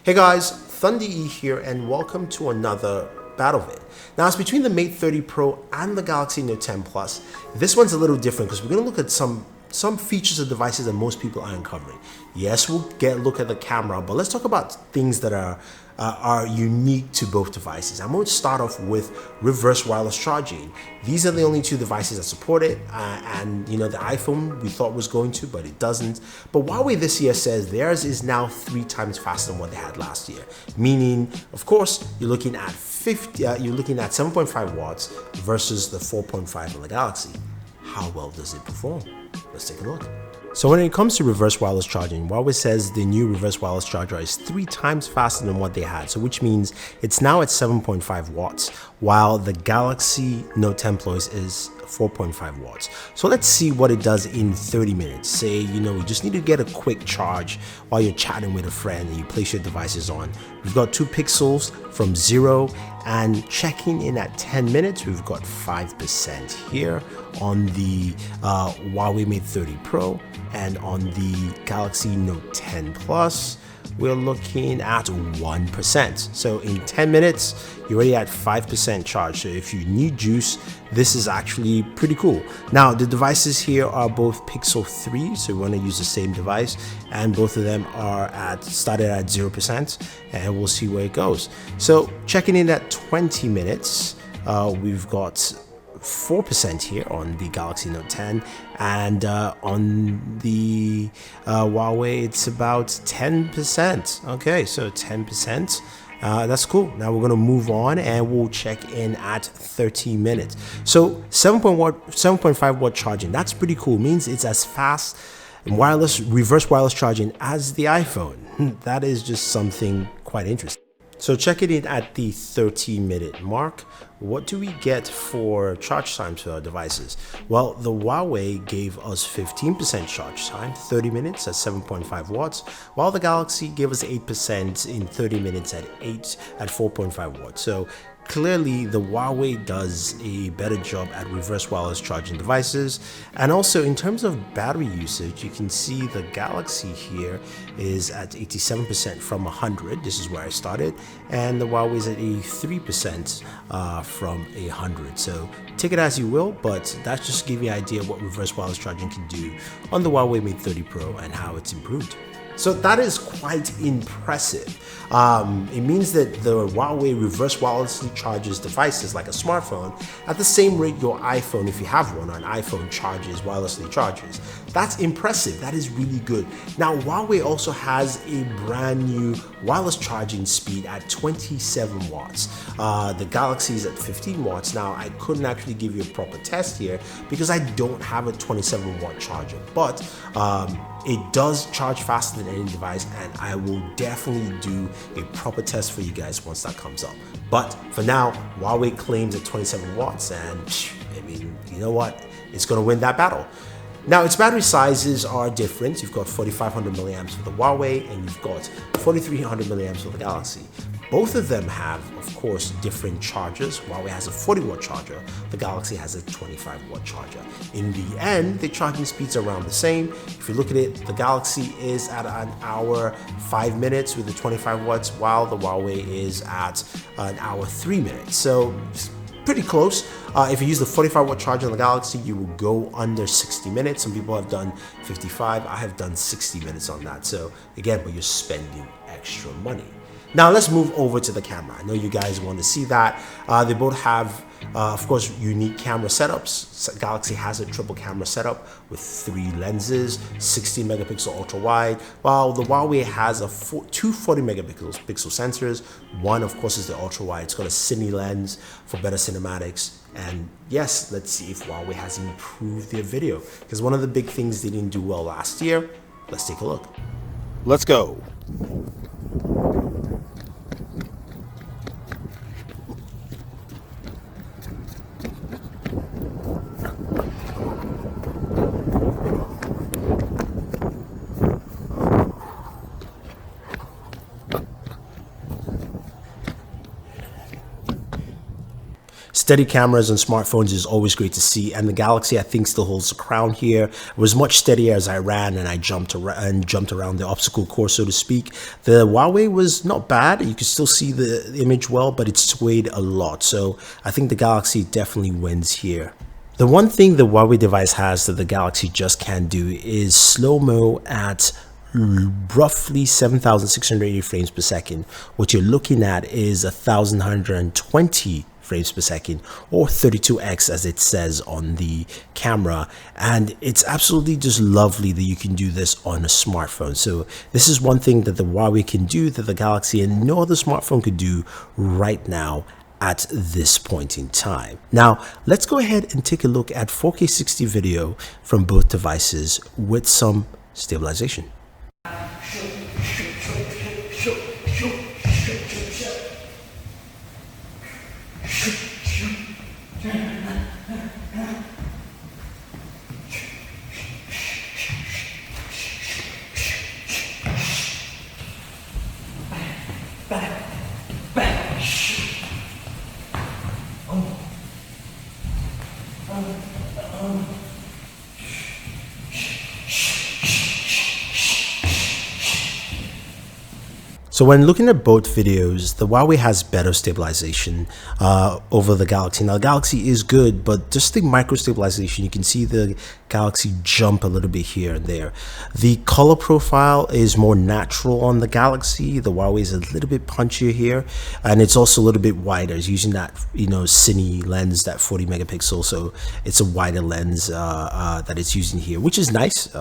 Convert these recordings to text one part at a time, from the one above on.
Hey guys, Thunder E here and welcome to another battle vid. Now it's between the Mate 30 Pro and the Galaxy Note 10 Plus. This one's a little different because we're going to look at some features of devices that most people aren't covering. Yes, we'll get a look at the camera, but let's talk about things that are unique to both devices. I'm going to start off with reverse wireless charging. These are the only two devices that support it, and you know, the iPhone we thought was going to, but it doesn't. But Huawei this year says theirs is now 3 times faster than what they had last year. Meaning, of course, you're looking at 7.5 watts versus the 4.5 on the Galaxy. How well does it perform? Let's take a look. So when it comes to reverse wireless charging, Huawei says the new reverse wireless charger is 3 times faster than what they had, so which means it's now at 7.5 watts, while the Galaxy Note 10 Plus is 4.5 watts. So let's see what it does in 30 minutes. Say, you know, you just need to get a quick charge while you're chatting with a friend and you place your devices on. We've got 2 pixels from 0, and checking in at 10 minutes, we've got 5% here on the Huawei Mate 30 Pro, and on the Galaxy Note 10 Plus, we're looking at 1%. So in 10 minutes, you're already at 5% charge. So if you need juice, this is actually pretty cool. Now, the devices here are both Pixel 3, so we want to use the same device, and both of them are started at 0%, and we'll see where it goes. So checking in at 20 minutes, we've got 4% here on the Galaxy Note 10, and on the Huawei it's about 10%. Okay, so 10%. That's cool. Now we're going to move on and we'll check in at 30 minutes. So 7.5 watt charging, that's pretty cool. Means it's as fast and reverse wireless charging as the iPhone. That is just something quite interesting. So checking in at the 30-minute mark, what do we get for charge times for our devices? Well, the Huawei gave us 15% charge time, 30 minutes at 7.5 watts, while the Galaxy gave us 8% in 30 minutes at 4.5 watts. So clearly the Huawei does a better job at reverse wireless charging devices. And also in terms of battery usage, you can see the Galaxy here is at 87% from 100. This is where I started. And the Huawei is at 83% from 100. So take it as you will, but that's just to give you an idea of what reverse wireless charging can do on the Huawei Mate 30 Pro and how it's improved. So that is quite impressive. It means that the Huawei reverse wirelessly charges devices like a smartphone at the same rate your iPhone, if you have one, or an iPhone wirelessly charges. That's impressive. That is really good. Now, Huawei also has a brand new wireless charging speed at 27 watts. The Galaxy is at 15 watts. Now, I couldn't actually give you a proper test here because I don't have a 27 watt charger, but it does charge faster than any device, and I will definitely do a proper test for you guys once that comes up. But for now, Huawei claims at 27 watts, and I mean, you know what? It's going to win that battle. Now, its battery sizes are different. You've got 4,500 milliamps for the Huawei, and you've got 4,300 milliamps for the Galaxy. Both of them have, of course, different chargers. Huawei has a 40-watt charger. The Galaxy has a 25-watt charger. In the end, the charging speeds are around the same. If you look at it, the Galaxy is at 1 hour 5 minutes with the 25 watts, while the Huawei is at 1 hour 3 minutes. So pretty close. If you use the 45-watt charger on the Galaxy, you will go under 60 minutes. Some people have done 55. I have done 60 minutes on that. So again, but you're spending extra money. Now let's move over to the camera. I know you guys want to see that. They both have, of course, unique camera setups. Galaxy has a triple camera setup with 3 lenses, 16 megapixel ultra wide, while the Huawei has two 40 megapixel sensors. One, of course, is the ultra wide. It's got a cine lens for better cinematics. And yes, let's see if Huawei has improved their video, because one of the big things they didn't do well last year. Let's take a look. Let's go. Steady cameras on smartphones is always great to see, and the Galaxy I think still holds the crown here. It was much steadier as I ran and I jumped around the obstacle course, so to speak. The Huawei was not bad. You could still see the image well, but it swayed a lot. So I think the Galaxy definitely wins here. The one thing the Huawei device has that the Galaxy just can't do is slow-mo at roughly 7,680 frames per second. What you're looking at is 1,120 frames per second, or 32x as it says on the camera, and it's absolutely just lovely that you can do this on a smartphone. So this is one thing that the Huawei can do that the Galaxy and no other smartphone could do right now at this point in time. Now let's go ahead and take a look at 4K 60 video from both devices with some stabilization. So when looking at both videos, the Huawei has better stabilization over the Galaxy. Now the Galaxy is good, but just the micro stabilization, you can see the Galaxy jump a little bit here and there. The color profile is more natural on the Galaxy. The Huawei is a little bit punchier here, and it's also a little bit wider. It's using that, cine lens, that 40 megapixel, so it's a wider lens that it's using here, which is nice.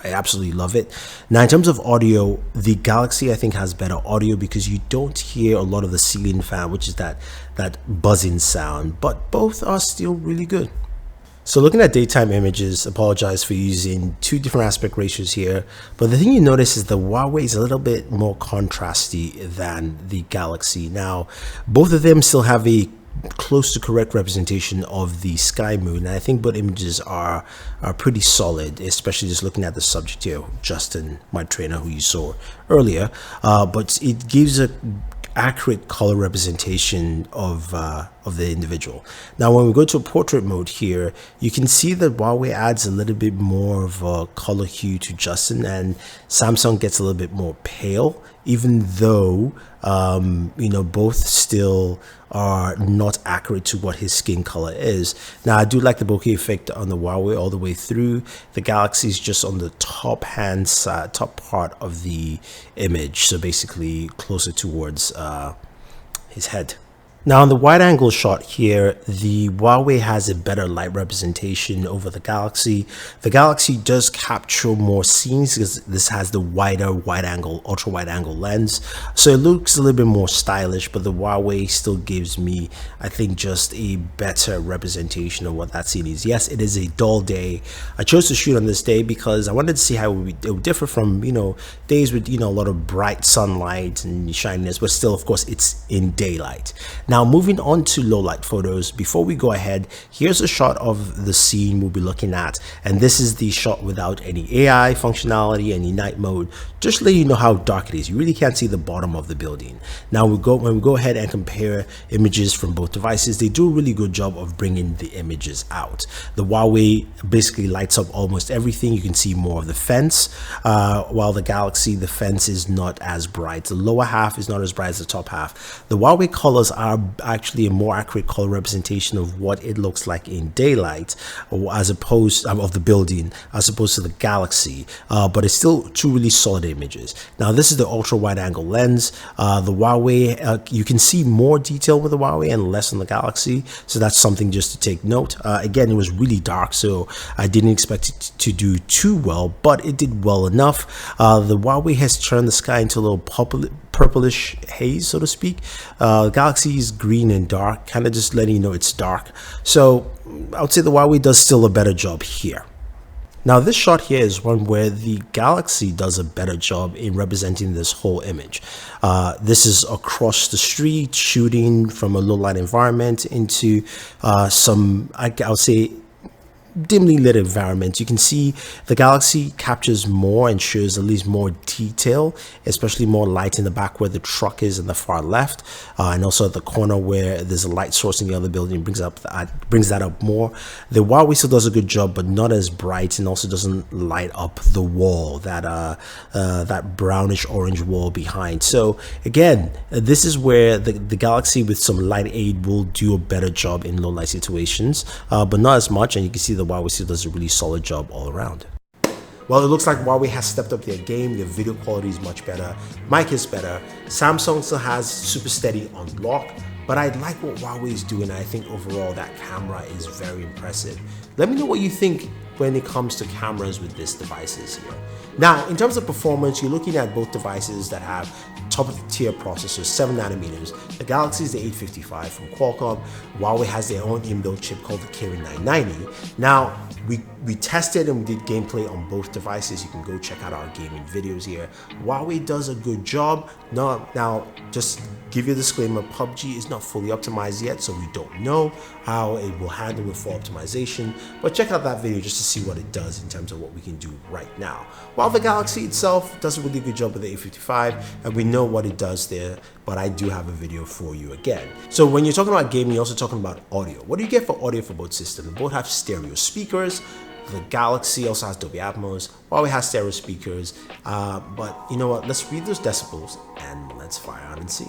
I absolutely love it. Now in terms of audio, the Galaxy I think has better audio because you don't hear a lot of the ceiling fan, which is that buzzing sound, but both are still really good. So looking at daytime images, apologize for using two different aspect ratios here, but the thing you notice is the Huawei is a little bit more contrasty than the Galaxy. Now both of them still have a close to correct representation of the sky moon, and I think both images are pretty solid, especially just looking at the subject here, Justin, my trainer who you saw earlier, but it gives a accurate color representation of the individual. Now when we go to portrait mode here, you can see that Huawei adds a little bit more of a color hue to Justin, and Samsung gets a little bit more pale, even though both still are not accurate to what his skin color is. Now I do like the bokeh effect on the Huawei all the way through. The Galaxy is just on the top hand side, top part of the image, so basically closer towards his head. Now in the wide angle shot here, the Huawei has a better light representation over the Galaxy. The Galaxy does capture more scenes because this has the wider wide angle, ultra wide angle lens. So it looks a little bit more stylish, but the Huawei still gives me, I think, just a better representation of what that scene is. Yes, it is a dull day. I chose to shoot on this day because I wanted to see how it would differ from, days with, a lot of bright sunlight and shininess, but still, of course, it's in daylight. Now moving on to low light photos, before we go ahead, here's a shot of the scene we'll be looking at, and this is the shot without any AI functionality, any night mode, just to let you know how dark it is. You really can't see the bottom of the building. Now when we go ahead and compare images from both devices, they do a really good job of bringing the images out. The Huawei basically lights up almost everything. You can see more of the fence, while the Galaxy, the fence is not as bright. The lower half is not as bright as the top half. The Huawei colors are actually a more accurate color representation of what it looks like in daylight, as opposed of the building, as opposed to the Galaxy, but it's still two really solid images. Now this is the ultra wide angle lens. The Huawei, you can see more detail with the Huawei and less on the Galaxy, so that's something just to take note. Again, it was really dark, so I didn't expect it to do too well, but it did well enough. The Huawei has turned the sky into a little purplish haze, so to speak. Galaxy is green and dark, kind of just letting you know it's dark. So I would say the Huawei does still a better job here. Now this shot here is one where the Galaxy does a better job in representing this whole image. This is across the street, shooting from a low light environment into some, I'll say, dimly lit environment, you can see the Galaxy captures more and shows at least more detail, especially more light in the back where the truck is in the far left, and also at the corner where there's a light source in the other building brings that up more. The Huawei still does a good job, but not as bright, and also doesn't light up the wall, that brownish orange wall behind. So again, this is where the Galaxy with some light aid will do a better job in low light situations, but not as much, and you can see the Huawei still does a really solid job all around. Well, it looks like Huawei has stepped up their game. Their video quality is much better. Mic is better. Samsung still has super steady on lock, but I like what Huawei is doing. I think overall that camera is very impressive. Let me know what you think when it comes to cameras with these devices here. Now, in terms of performance, you're looking at both devices that have top of the tier processors, 7 nanometers. The Galaxy is the 855 from Qualcomm. Huawei has their own inbuilt chip called the Kirin 990. Now, we tested and we did gameplay on both devices. You can go check out our gaming videos here. Huawei does a good job. Now, just give you a disclaimer, PUBG is not fully optimized yet, so we don't know how it will handle with full optimization, but check out that video just to see what it does in terms of what we can do right now. While the Galaxy itself does a really good job with the 855, and we know what it does there, but I do have a video for you again. So when you're talking about gaming, you're also talking about audio. What do you get for audio for both systems? Both have stereo speakers. The Galaxy also has Dolby Atmos. Huawei has stereo speakers. But you know what? Let's read those decibels and let's fire out and see.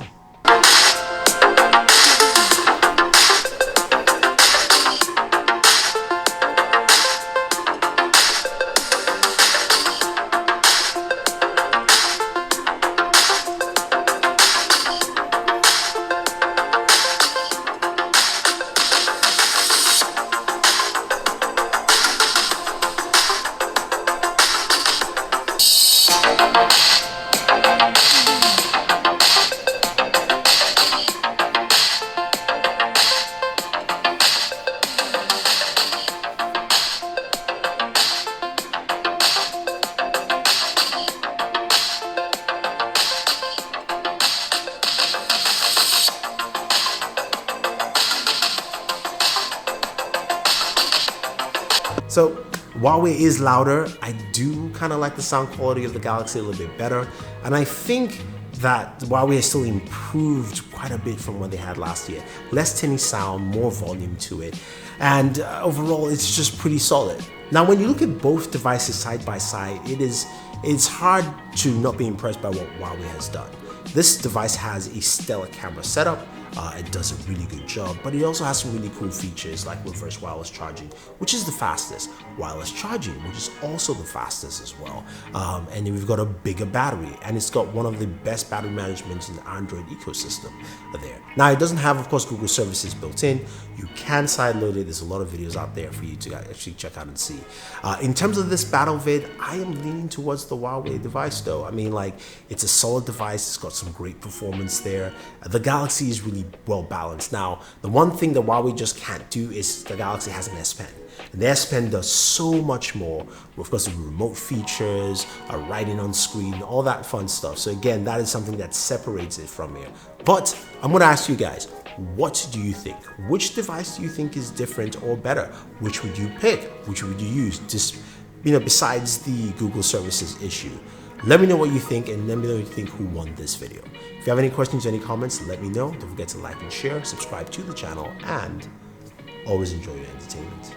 So Huawei is louder. I do kind of like the sound quality of the Galaxy a little bit better. And I think that Huawei has still improved quite a bit from what they had last year. Less tinny sound, more volume to it. And overall, it's just pretty solid. Now, when you look at both devices side by side, it's hard to not be impressed by what Huawei has done. This device has a stellar camera setup. It does a really good job, but it also has some really cool features like reverse wireless charging, which is the fastest, wireless charging, which is also the fastest as well. And then we've got a bigger battery, and it's got one of the best battery management in the Android ecosystem there. Now, it doesn't have, of course, Google services built in. You can sideload it. There's a lot of videos out there for you to actually check out and see. In terms of this battle vid, I am leaning towards the Huawei device though. I mean, like, it's a solid device. It's got some great performance there. The Galaxy is really well balanced. Now, the one thing that Huawei just can't do is the Galaxy has an S Pen. And the S Pen does so much more, of course, the remote features, writing on screen, all that fun stuff. So again, that is something that separates it from here. But I'm going to ask you guys, what do you think? Which device do you think is different or better? Which would you pick? Which would you use? Just, besides the Google services issue. Let me know what you think, and let me know what you think who won this video. If you have any questions or any comments, let me know. Don't forget to like and share, subscribe to the channel, and always enjoy your entertainment.